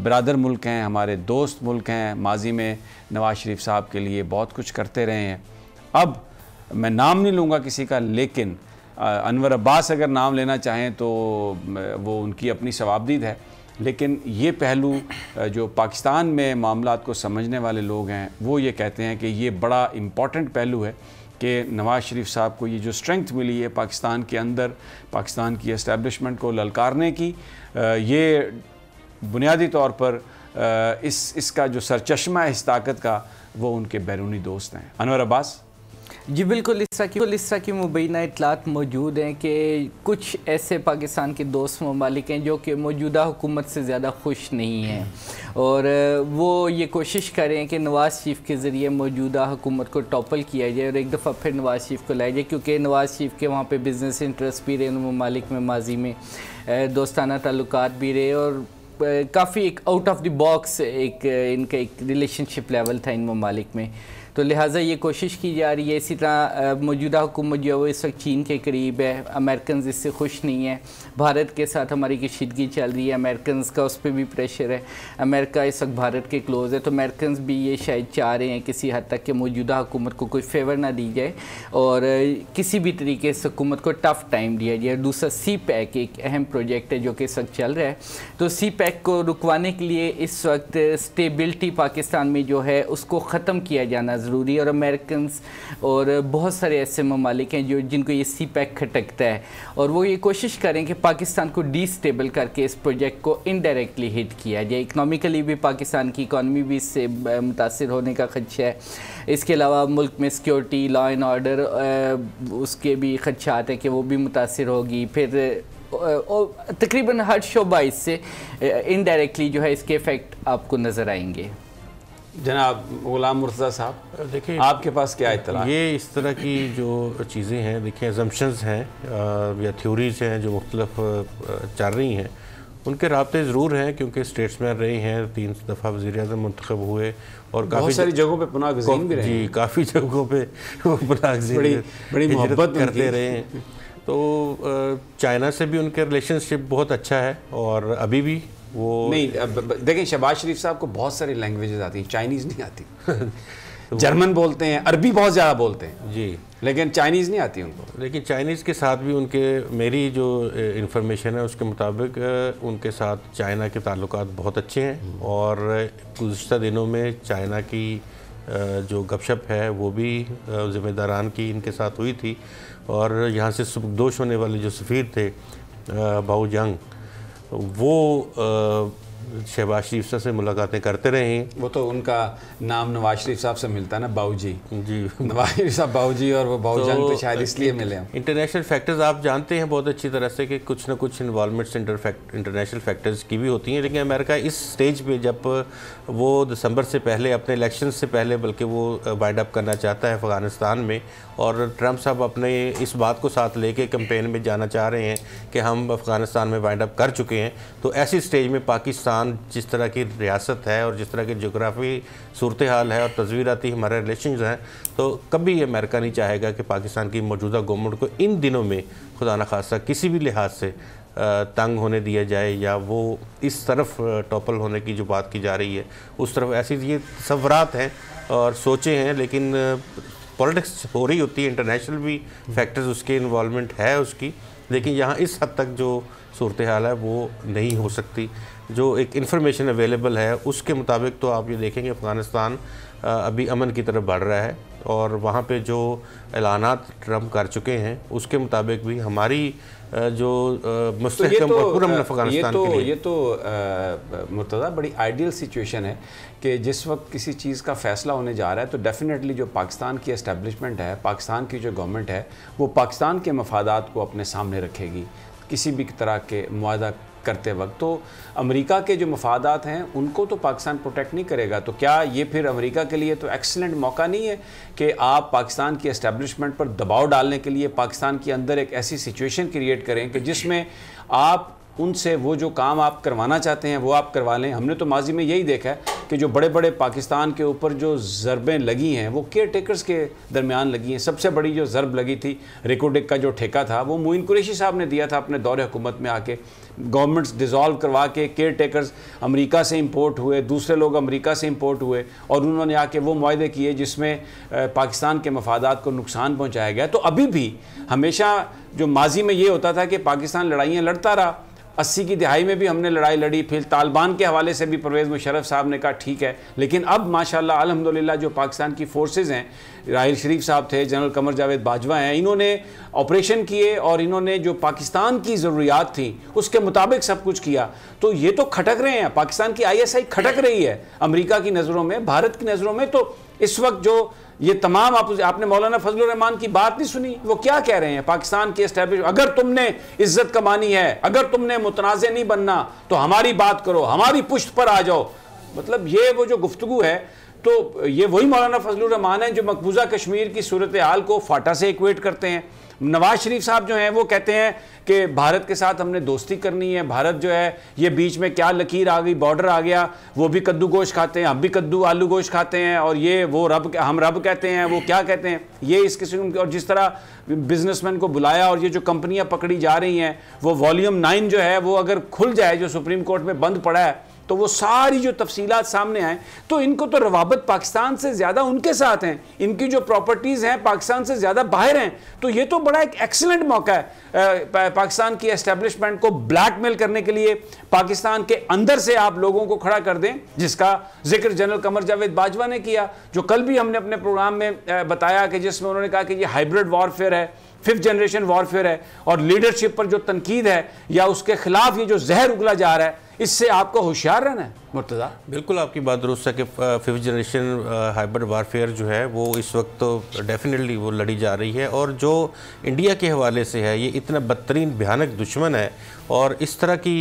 ब्रादर मुल्क हैं, हमारे दोस्त मुल्क हैं, माजी में नवाज़ शरीफ साहब के लिए बहुत कुछ करते रहे हैं। अब मैं नाम नहीं लूँगा किसी का, लेकिन अनवर अब्बास अगर नाम लेना चाहें तो वो उनकी अपनी सवाबदीद है। लेकिन ये पहलू जो पाकिस्तान में मामलात को समझने वाले लोग हैं वो ये कहते हैं कि ये बड़ा इम्पॉर्टेंट पहलू है कि नवाज़ शरीफ साहब को ये जो स्ट्रेंथ मिली है पाकिस्तान के अंदर, पाकिस्तान की एस्टेब्लिशमेंट को ललकारने की, ये बुनियादी तौर पर इसका जो सरचश्मा है इस ताकत का, वो उनके बैरूनी दोस्त हैं। अनवर अब्बास
जी बिल्कुल, इस तरह की मुबैना इतलात मौजूद हैं कि कुछ ऐसे पाकिस्तान के दोस्त ममालिक हैं जो कि मौजूदा हुकूमत से ज़्यादा खुश नहीं हैं और वो ये कोशिश करें कि नवाज़ शरीफ के ज़रिए मौजूदा हुकूमत को टॉपल किया जाए और एक दफ़ा फिर नवाज़ शरीफ को लाया जाए, क्योंकि नवाज़ शरीफ के वहाँ पे बिज़नेस इंटरेस्ट भी रहे उन ममालिक में, माजी में दोस्ताना ताल्लुकात भी रहे और काफ़ी एक आउट ऑफ द बॉक्स इनका एक रिलेशनशिप लेवल था इन ममालिक में। तो लिहाजा ये कोशिश की जा रही है। इसी तरह मौजूदा हुकूमत जो है वो इस वक्त चीन के करीब है, अमेरिकन इससे खुश नहीं है। भारत के साथ हमारी कशीदगी चल रही है, अमेरिकन का उस पर भी प्रेशर है। अमेरिका इस वक्त भारत के क्लोज़ है, तो अमेरिकन भी ये शायद चाह रहे हैं किसी हद तक कि मौजूदा हुकूमत को कोई फेवर ना दी जाए और किसी भी तरीके से हुकूमत को टफ़ टाइम दिया जाए। दूसरा CPEC एक अहम प्रोजेक्ट है जो कि इस वक्त चल रहा है, तो CPEC को रुकवाने के लिए इस वक्त स्टेबिलिटी पाकिस्तान में जो है उसको ख़त्म किया जाना ज़रूरी है। और अमेरिकन और बहुत सारे ऐसे ममालिक हैं जो जिनको ये CPEC खटकता है और वो ये कोशिश करें कि पाकिस्तान को डिस्टेबल करके इस प्रोजेक्ट को इनडायरेक्टली हिट किया जाए। इकनॉमिकली भी पाकिस्तान की इकॉनमी भी इससे मुतासिर होने का खदशा है। इसके अलावा मुल्क में सिक्योरिटी, लॉ एंड ऑर्डर उसके भी खदशात हैं कि वो भी मुतासिर होगी। फिर तकरीबन हर शोबा इससे इनडायरेक्टली जो है इसके इफ़ेक्ट आपको नज़र आएंगे।
जनाब गुलाम मुर्तज़ा साहब,
देखिए
आपके पास क्या इत्तला?
ये इस तरह की जो चीज़ें हैं, देखिए अजम्पशंस हैं या थ्योरीज हैं जो मुख्तलिफ चल रही हैं, उनके राब्ते ज़रूर हैं क्योंकि स्टेट्समैन रहे हैं, 3 दफ़ा वज़ीर-ए-आज़म मुंतखब हुए और
बहुत सारी जगहों पे पनाह गज़ीन भी रहे
जी, काफ़ी जगहों पे पनाह गज़ीन
बड़ी मोहब्बत
करते रहे हैं। तो चाइना से भी उनके रिलेशनशिप बहुत अच्छा है और अभी भी वो
नहीं, देखें शहबाज शरीफ साहब को बहुत सारी लैंग्वेजेस आती हैं, चाइनीज़ नहीं आती। जर्मन बोलते हैं, अरबी बहुत ज़्यादा बोलते हैं
जी,
लेकिन चाइनीज़ नहीं आती उनको।
लेकिन चाइनीज़ के साथ भी उनके, मेरी जो इन्फॉर्मेशन है उसके मुताबिक उनके साथ चाइना के ताल्लुकात बहुत अच्छे हैं और गुज़श्ता दिनों में चाइना की जो गपशप है वो भी ज़िम्मेदारान की इनके साथ हुई थी और यहाँ से सुबकदोश होने वाले जो सफ़ीर थे बाओ जंग, वो शहबाज शरीफ साहब से मुलाकातें करते रहे हैं।
वो तो उनका नाम नवाज शरीफ साहब से मिलता है ना, बाऊजी
जी,
नवाज शरीफ साहब बाऊजी और वो बाऊजंग तो शायद इसलिए मिले हैं।
इंटरनेशनल फैक्टर्स आप जानते हैं बहुत अच्छी तरह से कि कुछ ना कुछ इन्वॉल्वमेंट्स इंटरनेशनल फैक्टर्स की भी होती हैं, लेकिन अमेरिका इस स्टेज पे जब वो दिसंबर से पहले, अपने इलेक्शन से पहले बल्कि वो वाइंड अप करना चाहता है अफ़गानिस्तान में, और ट्रंप साहब अपने इस बात को साथ लेके कैंपेन में जाना चाह रहे हैं कि हम अफ़गानिस्तान में वाइंड अप कर चुके हैं, तो ऐसी स्टेज में पाकिस्तान जिस तरह की रियासत है और जिस तरह की जोग्राफी सूरत हाल है और तस्वीराती हमारे रिलेशंस हैं, तो कभी अमेरिका नहीं चाहेगा कि पाकिस्तान की मौजूदा गवर्नमेंट को इन दिनों में खुदा न खासा किसी भी लिहाज से तंग होने दिया जाए या वो इस तरफ टॉपल होने की जो बात की जा रही है उस तरफ। ऐसी ये तसव्वुरात हैं और सोचे हैं, लेकिन पॉलिटिक्स हो रही होती है, इंटरनेशनल भी फैक्टर्स उसके इन्वॉल्वमेंट है उसकी, लेकिन यहाँ इस हद तक जो सूरत हाल है वो नहीं हो सकती। जो एक इन्फॉर्मेशन अवेलेबल है उसके मुताबिक तो आप ये देखेंगे अफ़गानिस्तान अभी अमन की तरफ बढ़ रहा है और वहाँ पे जो ऐलानात ट्रंप कर चुके हैं उसके मुताबिक भी हमारी जो मुस्तहकम और पुरअमन अफ़गानिस्तान के लिए
ये तो मुर्तज़ा बड़ी आइडियल सिचुएशन है कि जिस वक्त किसी चीज़ का फ़ैसला होने जा रहा है तो डेफिनेटली जो पाकिस्तान की एस्टेब्लिशमेंट है, पाकिस्तान की जो गवर्नमेंट है, वो पाकिस्तान के मफादात को अपने सामने रखेगी किसी भी तरह के मुआहदा करते वक्त। तो अमेरिका के जो मफादात हैं उनको तो पाकिस्तान प्रोटेक्ट नहीं करेगा, तो क्या ये फिर अमेरिका के लिए तो एक्सीलेंट मौका नहीं है कि आप पाकिस्तान की एस्टेब्लिशमेंट पर दबाव डालने के लिए पाकिस्तान के अंदर एक ऐसी सिचुएशन क्रिएट करें कि जिसमें आप उनसे वो जो काम आप करवाना चाहते हैं वो आप करवा लें। हमने तो माजी में यही देखा है कि जो बड़े बड़े पाकिस्तान के ऊपर जो ज़रबें लगी हैं वो केयर टेकर्स के दरमियान लगी हैं। सबसे बड़ी जो ज़रब लगी थी रिकोडिक का जो ठेका था वो मोइन कुरैशी साहब ने दिया था अपने दौरे हुकूमत में आके। गवर्नमेंट्स डिज़ोल्व करवा के केयर टेकर्स अमेरिका से इंपोर्ट हुए, दूसरे लोग अमेरिका से इंपोर्ट हुए और उन्होंने आके वो मुआहदे किए जिसमें पाकिस्तान के मफादात को नुकसान पहुँचाया गया। तो अभी भी हमेशा जो माजी में ये होता था कि पाकिस्तान लड़ाइयाँ लड़ता रहा, 80 की दिहाई में भी हमने लड़ाई लड़ी, फिर तालिबान के हवाले से भी परवेज़ मुशर्रफ साहब ने कहा ठीक है, लेकिन अब माशाल्लाह अल्हम्दुलिल्लाह जो पाकिस्तान की फोर्सेस हैं, राहिल शरीफ साहब थे, जनरल कमर जावेद बाजवा हैं, इन्होंने ऑपरेशन किए और इन्होंने जो पाकिस्तान की ज़रूरियात थी उसके मुताबिक सब कुछ किया। तो ये तो खटक रहे हैं, पाकिस्तान की ISI खटक रही है अमेरिका की नज़रों में, भारत की नज़रों में। तो इस वक्त जो ये तमाम आपने मौलाना फजलुर रहमान की बात नहीं सुनी, वो क्या कह रहे हैं पाकिस्तान की एस्टैब्लिश, अगर तुमने इज्जत कमानी है, अगर तुमने मुतनाज़े नहीं बनना तो हमारी बात करो, हमारी पुश्त पर आ जाओ। मतलब ये वो जो गुफ्तगू है, तो ये वही मौलाना फजलुर रहमान है जो मकबूजा कश्मीर की सूरत हाल को फाटा से इक्वेट करते हैं। नवाज शरीफ साहब जो हैं वो कहते हैं कि भारत के साथ हमने दोस्ती करनी है, भारत जो है ये बीच में क्या लकीर आ गई, बॉर्डर आ गया, वो भी कद्दू गोश्त खाते हैं, हम भी कद्दू आलू गोश्त खाते हैं, और ये वो हम रब कहते हैं, वो क्या कहते हैं, ये इस किस्म के। और जिस तरह बिजनेसमैन को बुलाया और ये जो कंपनियां पकड़ी जा रही हैं, वो वॉल्यूम 9 जो है वो अगर खुल जाए, जो सुप्रीम कोर्ट में बंद पड़ा है, तो वो सारी जो तफसीलात सामने आए, तो इनको तो रवाबत पाकिस्तान से ज़्यादा उनके साथ हैं, इनकी जो प्रॉपर्टीज़ हैं पाकिस्तान से ज़्यादा बाहर हैं। तो ये तो बड़ा एक एक्सीलेंट मौका है पाकिस्तान की एस्टेब्लिशमेंट को ब्लैकमेल करने के लिए, पाकिस्तान के अंदर से आप लोगों को खड़ा कर दें, जिसका जिक्र जनरल कमर जावेद बाजवा ने किया, जो कल भी हमने अपने प्रोग्राम में बताया कि जिसमें उन्होंने कहा कि ये हाइब्रिड वॉरफेयर है, 5th जनरेशन वॉरफेयर है, और लीडरशिप पर जो तनकीद है या उसके खिलाफ ये जो जहर उगला जा रहा है, इससे आपको होशियार रहना है। मुर्तज़ा
बिल्कुल आपकी बात दुरुस्त है कि 5th जनरेशन हाइब्रिड वारफेयर जो है वो इस वक्त तो डेफिनेटली वो लड़ी जा रही है, और जो इंडिया के हवाले से है ये इतना बदतरीन भयानक दुश्मन है, और इस तरह की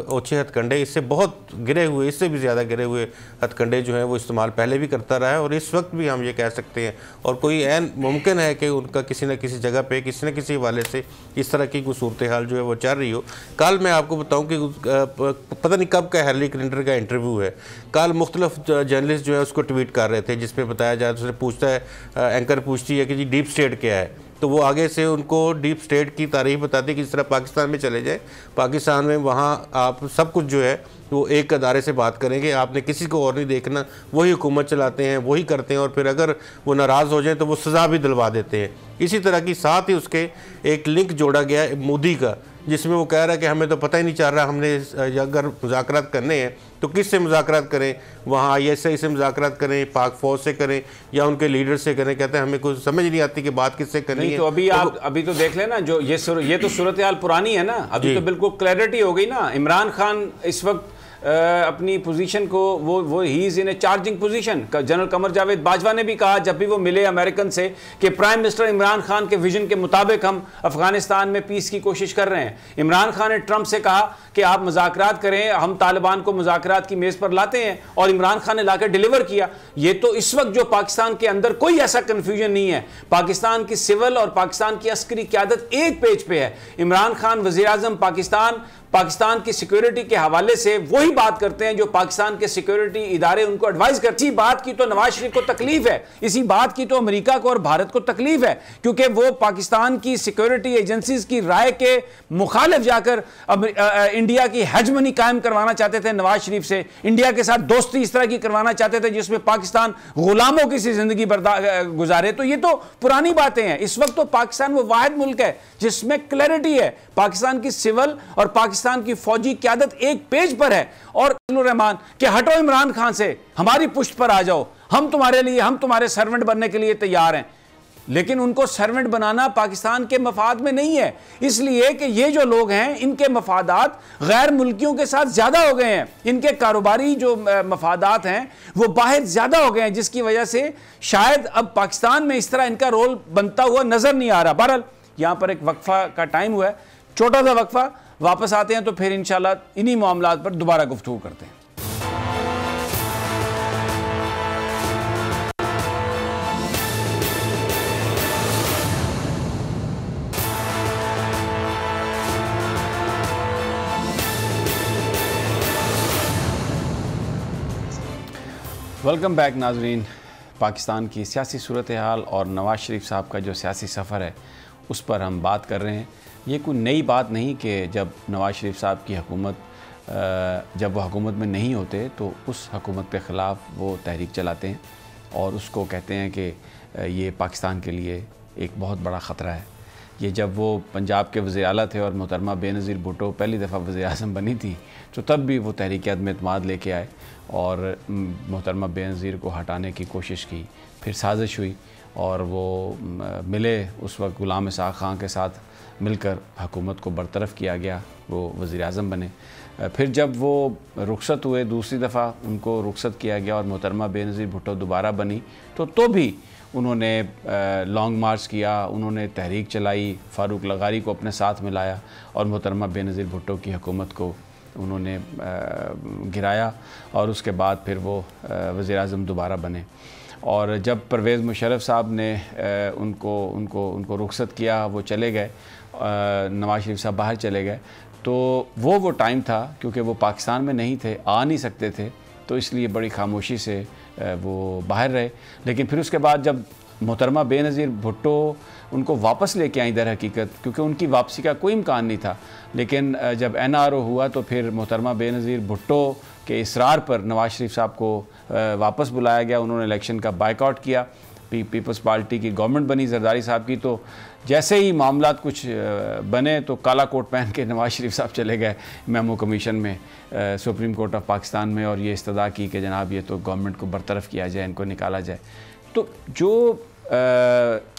ओछे हथकंडे, इससे बहुत गिरे हुए, इससे भी ज़्यादा गिरे हुए हथकंडे जो हैं वो इस्तेमाल पहले भी करता रहा है, और इस वक्त भी हम ये कह सकते हैं, और कोई ऐन मुमकिन है कि उनका किसी न किसी जगह पे किसी न किसी हवाले से इस तरह की कोई सूरत हाल जो है वो चल रही हो। कल मैं आपको बताऊँ कि पता नहीं कब का हैरली क्लिंटन का इंटरव्यू है, कल मुख्तलिफ जर्नलिस्ट जो है उसको ट्वीट कर रहे थे, जिसमें बताया जाए, उसने पूछता है, एंकर पूछती है कि जी डीप स्टेट क्या है, तो वो आगे से उनको डीप स्टेट की तारीफ बताते कि इस तरह पाकिस्तान में चले जाए, पाकिस्तान में वहाँ आप सब कुछ जो है वो एक अदारे से बात करेंगे, आपने किसी को और नहीं देखना, वही हुकूमत चलाते हैं, वही करते हैं, और फिर अगर वो नाराज़ हो जाए तो वो सज़ा भी दिलवा देते हैं। इसी तरह की साथ ही उसके एक लिंक जोड़ा गया मोदी का, जिसमें वो कह रहा है कि हमें तो पता ही नहीं चल रहा, हमने अगर मुज़ाकरात करने हैं तो किस से मुज़ाकरात करें, वहाँ ISI से मुज़ाकरात करें, पाक फौज से करें या उनके लीडर से करें। कहते हैं हमें कुछ समझ नहीं आती कि बात किससे करनी है।
तो अभी आप अभी तो देख लेना, जो ये तो सूरत हाल पुरानी है ना, अभी तो बिल्कुल क्लैरिटी हो गई ना। इमरान खान इस वक्त अपनी पोजीशन को वो ही is in a charging position. General Qamar Javed Bajwa ने भी कहा जब भी वो मिले अमेरिकन से कि प्राइम मिनिस्टर इमरान खान के विजन के मुताबिक हम अफगानिस्तान में पीस की कोशिश कर रहे हैं। इमरान खान ने ट्रंप से कहा कि आप मुज़ाकरात करें, हम तालिबान को मुज़ाकरात की मेज़ पर लाते हैं, और इमरान खान ने लाकर डिलीवर किया। ये तो इस वक्त जो पाकिस्तान के अंदर कोई ऐसा कन्फ्यूजन नहीं है, पाकिस्तान की सिविल और पाकिस्तान की अस्करी क़यादत एक पेज पे है। इमरान खान वज़ीर आज़म पाकिस्तान की सिक्योरिटी के हवाले से वही बात करते हैं जो पाकिस्तान के सिक्योरिटी इदारे उनको एडवाइस करते हैं। इसी बात की तो नवाज शरीफ को तकलीफ है, इसी बात की तो अमेरिका को और भारत को तकलीफ है, क्योंकि वो पाकिस्तान की सिक्योरिटी एजेंसीज की राय के मुखालिफ जाकर इंडिया की हेजमनी कायम करवाना चाहते थे नवाज शरीफ से, इंडिया के साथ दोस्ती इस तरह की करवाना चाहते थे जिसमें पाकिस्तान गुलामों की सी जिंदगी गुजारे। तो ये तो पुरानी बातें हैं। इस वक्त तो पाकिस्तान वो वाहिद मुल्क है जिसमें क्लैरिटी है, पाकिस्तान की सिविल और पाकिस्तान की फौजी क्यादत एक पेज पर है। और रहमान कि हटो इमरान खान से, हमारी पुश्त पर आ जाओ, हम तुम्हारे सर्वेंट बनने के लिए तैयार हैं। लेकिन उनको सर्वेंट बनाना पाकिस्तान के मफाद में नहीं है, इसलिए कि ये जो लोग हैं इनके मफादात गैर मुल्कियों के साथ ज्यादा हो गए हैं, इनके कारोबारी जो मफादात हैं वो बाहर ज्यादा हो गए हैं, जिसकी वजह से शायद अब पाकिस्तान में इस तरह इनका रोल बनता हुआ नजर नहीं आ रहा। बहरहाल यहां पर एक वक्फा का टाइम हुआ है, छोटा सा वक्फा, वापस आते हैं तो फिर इंशाल्लाह इन्हीं मामलात पर दोबारा गुफ्तगू करते हैं। वेलकम बैक नाजरीन। पाकिस्तान की सियासी सूरत हाल और नवाज़ शरीफ साहब का जो सियासी सफ़र है उस पर हम बात कर रहे हैं। ये कोई नई बात नहीं कि जब नवाज़ शरीफ साहब की हुकूमत जब वो हुकूमत में नहीं होते तो उस हुकूमत के ख़िलाफ़ वो तहरीक चलाते हैं और उसको कहते हैं कि ये पाकिस्तान के लिए एक बहुत बड़ा ख़तरा है। ये जब वो पंजाब के वज़ीर आला थे और मोहतरमा बेनज़ीर भुट्टो पहली दफ़ा वज़ीर आज़म बनी थी तो तब भी वो तहरीक अदम एतमाद लेके आए और मोहतरमा बेनज़ीर को हटाने की कोशिश की। फिर साजिश हुई और वो मिले उस वक्त ग़ुलाम इसहाक़ खां के साथ मिलकर हुकूमत को बरतरफ़ किया गया, वो वज़ीर आज़म बने। फिर जब वो रुखसत हुए दूसरी दफ़ा उनको रुखसत किया गया और मोहतरमा बेनज़ीर भुट्टो दोबारा बनी तो भी उन्होंने लॉन्ग मार्च किया, उन्होंने तहरीक चलाई, फ़ारूक लगारी को अपने साथ मिलाया और मोहतरमा बेनज़ीर भुट्टो की हुकूमत को उन्होंने गिराया और उसके बाद फिर वो वज़ीर आज़म दोबारा बने। और जब परवेज़ मुशर्रफ साहब ने उनको रुखसत किया, वो चले गए, नवाज़ शरीफ साहब बाहर चले गए, तो वो टाइम था क्योंकि वो पाकिस्तान में नहीं थे, आ नहीं सकते थे, तो इसलिए बड़ी खामोशी से वो बाहर रहे। लेकिन फिर उसके बाद जब मोहतरमा बेनज़ीर भुट्टो उनको वापस लेके आई दर हकीकत, क्योंकि उनकी वापसी का कोई इम्कान नहीं था, लेकिन जब NRO हुआ तो फिर मोहतरमा बेनज़ीर भुट्टो के इसरार पर नवाज़ शरीफ साहब को वापस बुलाया गया। उन्होंने इलेक्शन का बाइकआउट किया, पीपल्स पार्टी की गवर्नमेंट बनी ज़रदारी साहब की। तो जैसे ही मामलात कुछ बने तो काला कोट पहन के नवाज़ शरीफ साहब चले गए मेमो कमीशन में, सुप्रीम कोर्ट ऑफ पाकिस्तान में, और ये इस्तदा की कि जनाब ये तो गवर्नमेंट को बरतरफ़ किया जाए, इनको निकाला जाए। तो जो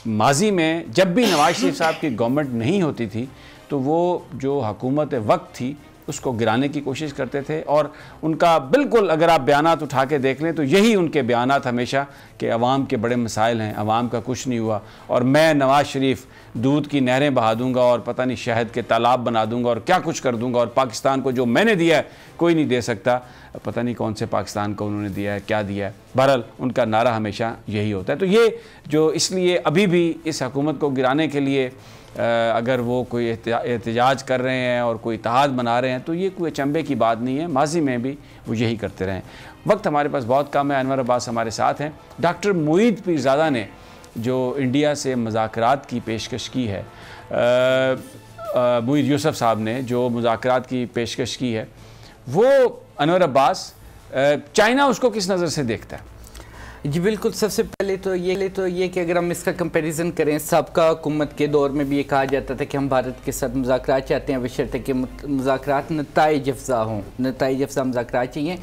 माजी में जब भी नवाज़ शरीफ साहब की गवर्नमेंट नहीं होती थी तो वो जो हुकूमत वक्त थी उसको गिराने की कोशिश करते थे। और उनका बिल्कुल अगर आप बयानात उठा के देख लें तो यही उनके बयानात हमेशा कि अवाम के बड़े मसाइल हैं, अवाम का कुछ नहीं हुआ, और मैं नवाज़ शरीफ दूध की नहरें बहा दूँगा और पता नहीं शहद के तालाब बना दूँगा और क्या कुछ कर दूँगा, और पाकिस्तान को जो मैंने दिया है कोई नहीं दे सकता। पता नहीं कौन से पाकिस्तान को उन्होंने दिया है, क्या दिया है। बहरहाल उनका नारा हमेशा यही होता है। तो ये जो इसलिए अभी भी इस हुकूमत को गिराने के लिए अगर वो कोई एहतजाज कर रहे हैं और कोई इत्तेहाद बना रहे हैं तो ये कोई अचंभे की बात नहीं है, माजी में भी वो यही करते रहे। वक्त हमारे पास बहुत कम है, अनवर अब्बास हमारे साथ हैं। डॉक्टर मुईद पीरज़ादा ने जो इंडिया से मुज़ाकरात की पेशकश की है, मुईर यूसुफ साहब ने जो मुज़ाकरात की पेशकश की है, वो अनवर अब्बास, चाइना उसको किस नज़र से देखता है?
जी बिल्कुल, सबसे पहले तो ये कि अगर हम इसका कंपैरिजन करें, सबका हुकूमत के दौर में भी ये कहा जाता था कि हम भारत के साथ मुज़ाकरात चाहते हैं, बशर्ते कि मुज़ाकरात नताइज अफ़ज़ा हों, नताइज अफ़ज़ा मुज़ाकरात चाहिए।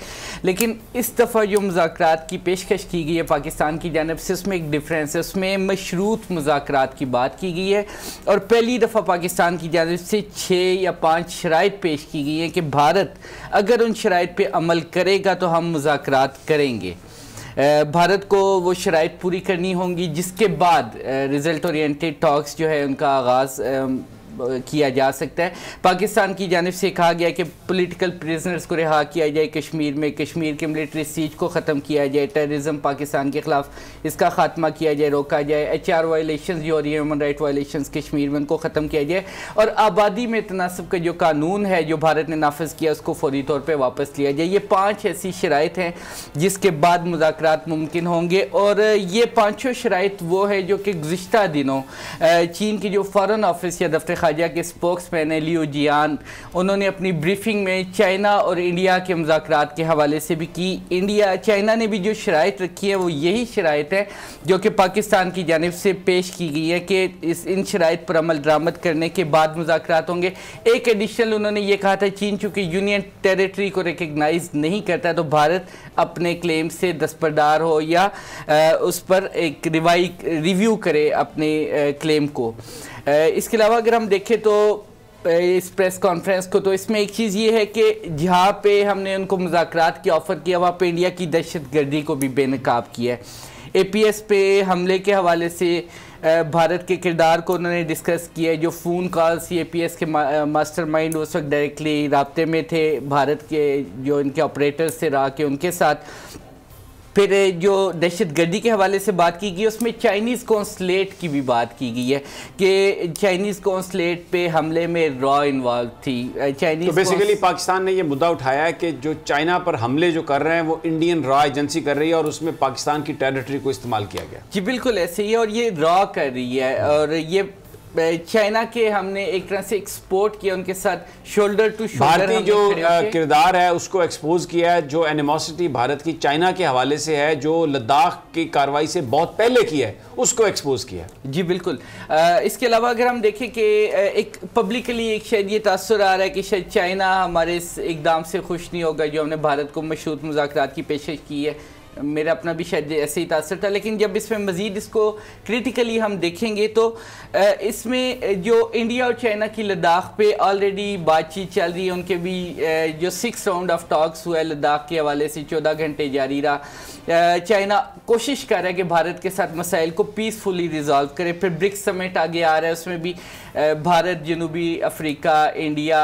लेकिन इस दफ़ा जो मुज़ाकरात की पेशकश की गई है पाकिस्तान की जानिब से, उसमें एक डिफरेंस है, उसमें मशरूत मुज़ाकरात की बात की गई है और पहली दफ़ा पाकिस्तान की जानिब से 6 या 5 शराइत पेश की गई हैं कि भारत अगर उन शराइत पर अमल करेगा तो हम मुज़ाकरात करेंगे। भारत को वो शराइत पूरी करनी होंगी जिसके बाद रिज़ल्ट ओरिएंटेड टॉक्स जो है उनका आगाज़ किया जा सकता है। पाकिस्तान की जानिब से कहा गया कि पॉलिटिकल प्रिजनर्स को रिहा किया जाए कश्मीर में, कश्मीर के मिलिट्री सीज को ख़त्म किया जाए, टेररिज्म पाकिस्तान के ख़िलाफ़ इसका ख़ात्मा किया जाए, रोका जाए, HR वायलेशन जो हो रही है, ह्यूमन राइट वायलेशन कश्मीर में, उनको ख़त्म किया जाए और आबादी में तनासब का जो कानून है जो भारत ने नाफिज किया उसको फौरी तौर पर वापस लिया जाए। ये 5 ऐसी शराइत हैं जिसके बाद मुज़ाकरात मुमकिन होंगे और ये 5 शराइत वो है जो कि गुज़िश्ता दिनों चीन की जो फ़ॉरेन ऑफिस या दफ्तर खारजा के स्पोक्समैन है लियो जियान, उन्होंने अपनी ब्रीफिंग में चाइना और इंडिया के मुज़ाकरात के हवाले से भी की। चाइना ने भी जो शराइत रखी है वो यही शराइत है जो कि पाकिस्तान की जानिब से पेश की गई है कि इन शराइत पर अमल दरामद करने के बाद मुज़ाकरात होंगे। एक एडिशनल उन्होंने ये कहा था, चीन चूँकि यूनियन टेरिटरी को रिकगनाइज नहीं करता तो भारत अपने क्लेम से दस्तबरदार हो या उस पर एक रिव्यू करे अपने क्लेम को। इसके अलावा अगर हम देखें तो इस प्रेस कॉन्फ्रेंस को, तो इसमें एक चीज़ ये है कि जहाँ पे हमने उनको मुज़ाकरात की ऑफ़र किया वहाँ पे इंडिया की दहशतगर्दी को भी बेनकाब किया है। APS पे हमले के हवाले से भारत के किरदार को उन्होंने डिस्कस किया है। जो फ़ोन कॉल्स APS के मास्टरमाइंड उस वक्त डायरेक्टली राब्ते में थे भारत के जो इनके ऑपरेटर्स थे रहा के उनके साथ। फिर जो दहशतगर्दी के हवाले से बात की गई उसमें चाइनीज़ कौंसलेट की भी बात की गई है कि चाइनीज़ कौंसलेट पे हमले में रॉ इन्वॉल्व थी। चाइनीज़
तो बेसिकली पाकिस्तान ने ये मुद्दा उठाया है कि जो चाइना पर हमले जो कर रहे हैं वो इंडियन रॉ एजेंसी कर रही है और उसमें पाकिस्तान की टेरिटरी को इस्तेमाल किया गया।
जी बिल्कुल ऐसे ही है और ये रॉ कर रही है और ये चाइना के हमने एक तरह से एक्सपोर्ट किया उनके साथ शोल्डर टू शोल्डर।
भारतीय जो किरदार है उसको एक्सपोज किया है, जो एनिमोसिटी भारत की चाइना के हवाले से है, जो लद्दाख की कार्रवाई से बहुत पहले की है, उसको एक्सपोज किया।
जी बिल्कुल। इसके अलावा अगर हम देखें कि एक पब्लिकली एक शायद ये तासुर आ रहा है कि शायद चाइना हमारे इस इकदाम से खुश नहीं होगा जो हमने भारत को मशरूत मुज़ाकरात की पेशकश की है। मेरा अपना भी शायद ऐसे ही तासर था, लेकिन जब इसमें मज़ीद इसको क्रिटिकली हम देखेंगे तो इसमें जो इंडिया और चाइना की लद्दाख पे ऑलरेडी बातचीत चल रही है, उनके भी जो 6 राउंड ऑफ टॉक्स हुआ है लद्दाख के हवाले से 14 घंटे जारी रहा। चाइना कोशिश कर रहा है कि भारत के साथ मसाइल को पीसफुली रिजॉल्व करे। फिर ब्रिक्स समिट आगे आ रहा है, उसमें भी भारत, जनूबी अफ्रीका, इंडिया,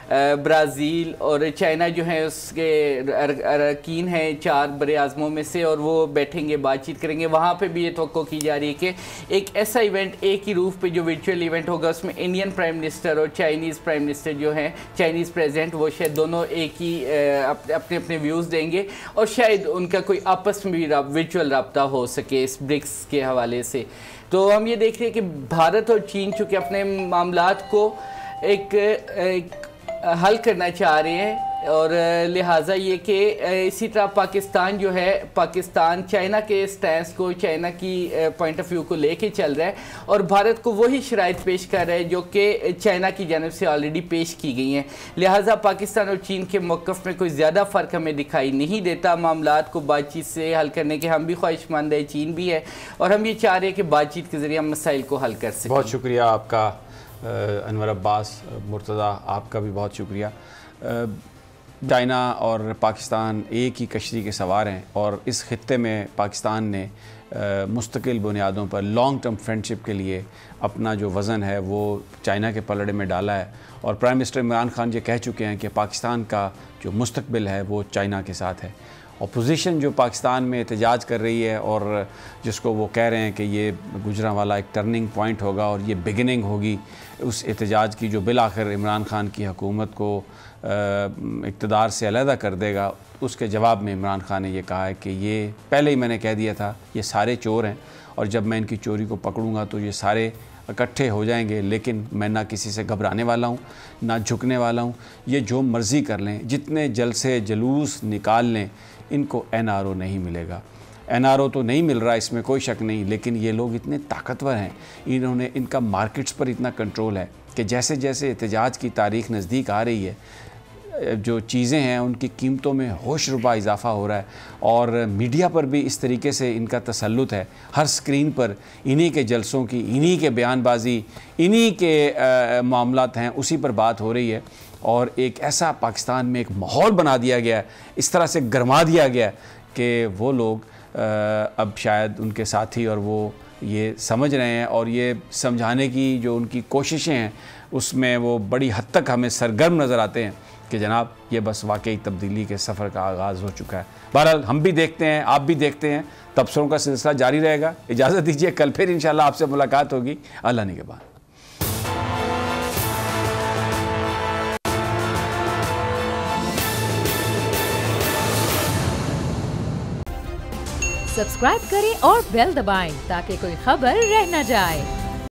ब्राज़ील और चाइना जो है उसके अरकान हैं 4 बड़े आज़मों में से और वो बैठेंगे, बातचीत करेंगे। वहाँ पे भी ये तवक्को की जा रही है कि एक ऐसा इवेंट एक ही रूफ पे जो वर्चुअल इवेंट होगा उसमें इंडियन प्राइम मिनिस्टर और चाइनीज़ प्राइम मिनिस्टर जो हैं, चाइनीज़ प्रेसिडेंट, वो शायद दोनों एक ही अपने अपने व्यूज़ देंगे और शायद उनका कोई आपस में भी वर्चुअल रब्ता हो सके इस ब्रिक्स के हवाले से। तो हम ये देख रहे हैं कि भारत और चीन चूँकि अपने मामलात को एक हल करना चाह रहे हैं और लिहाजा ये कि इसी तरह पाकिस्तान जो है, पाकिस्तान चाइना के स्टैंस को, चाइना की पॉइंट ऑफ व्यू को लेके चल रहा है और भारत को वही शराइत पेश कर रहा है जो कि चाइना की जानिब से ऑलरेडी पेश की गई हैं। लिहाजा पाकिस्तान और चीन के मौक़िफ़ में कोई ज़्यादा फ़र्क हमें दिखाई नहीं देता। मामलात को बातचीत से हल करने के हम भी ख्वाहिशमंद है, चीन भी है और हम ये चाह रहे हैं कि बातचीत के ज़रिए हम मसाइल को हल कर सकें।
बहुत शुक्रिया आपका अनवर अब्बास, मुर्तज़ा आपका भी बहुत शुक्रिया। चाइना और पाकिस्तान एक ही कश्ती के सवार हैं और इस ख़ित्ते में पाकिस्तान ने मुस्तकिल बुनियादों पर लॉन्ग टर्म फ्रेंडशिप के लिए अपना जो वज़न है वो चाइना के पलड़े में डाला है और प्राइम मिनिस्टर इमरान खान ये कह चुके हैं कि पाकिस्तान का जो मुस्तकबिल है वो चाइना के साथ है। अपोजिशन जो पाकिस्तान में एहतजाज कर रही है और जिसको वो कह रहे हैं कि ये गुजरांवाला एक टर्निंग पॉइंट होगा और ये बिगिनिंग होगी उस एहतजाज की जो बिलाखिर इमरान खान की हुकूमत को इक़्तिदार से अलहदा कर देगा, उसके जवाब में इमरान खान ने ये कहा है कि ये पहले ही मैंने कह दिया था, ये सारे चोर हैं और जब मैं इनकी चोरी को पकड़ूंगा तो ये सारे इकट्ठे हो जाएंगे, लेकिन मैं ना किसी से घबराने वाला हूँ, ना झुकने वाला हूँ। ये जो मर्ज़ी कर लें, जितने जलसे जुलूस निकाल लें, इनको NRO नहीं मिलेगा। NRO तो नहीं मिल रहा, इसमें कोई शक नहीं, लेकिन ये लोग इतने ताकतवर हैं, इनका मार्केट्स पर इतना कंट्रोल है कि जैसे जैसे एहतजाज की तारीख नज़दीक आ रही है, जो चीज़ें हैं उनकी कीमतों में होशरुबा इजाफ़ा हो रहा है। और मीडिया पर भी इस तरीके से इनका तसल्लुत है, हर स्क्रीन पर इन्हीं के जलसों की, इन्हीं के बयानबाजी, इन्हीं के मामलात हैं, उसी पर बात हो रही है। और एक ऐसा पाकिस्तान में एक माहौल बना दिया गया है, इस तरह से गरमा दिया गया कि वो लोग अब शायद उनके साथी और वो ये समझ रहे हैं, और ये समझाने की जो उनकी कोशिशें हैं उसमें वो बड़ी हद तक हमें सरगर्म नज़र आते हैं कि जनाब ये बस वाकई तब्दीली के सफ़र का आगाज़ हो चुका है। बहरहाल हम भी देखते हैं, आप भी देखते हैं, तबसरों का सिलसिला जारी रहेगा। इजाज़त दीजिए, कल फिर इंशाल्लाह आपसे मुलाकात होगी। अल्लाह निगहबान।
सब्सक्राइब करें और बेल दबाएं ताकि कोई खबर रह न जाए।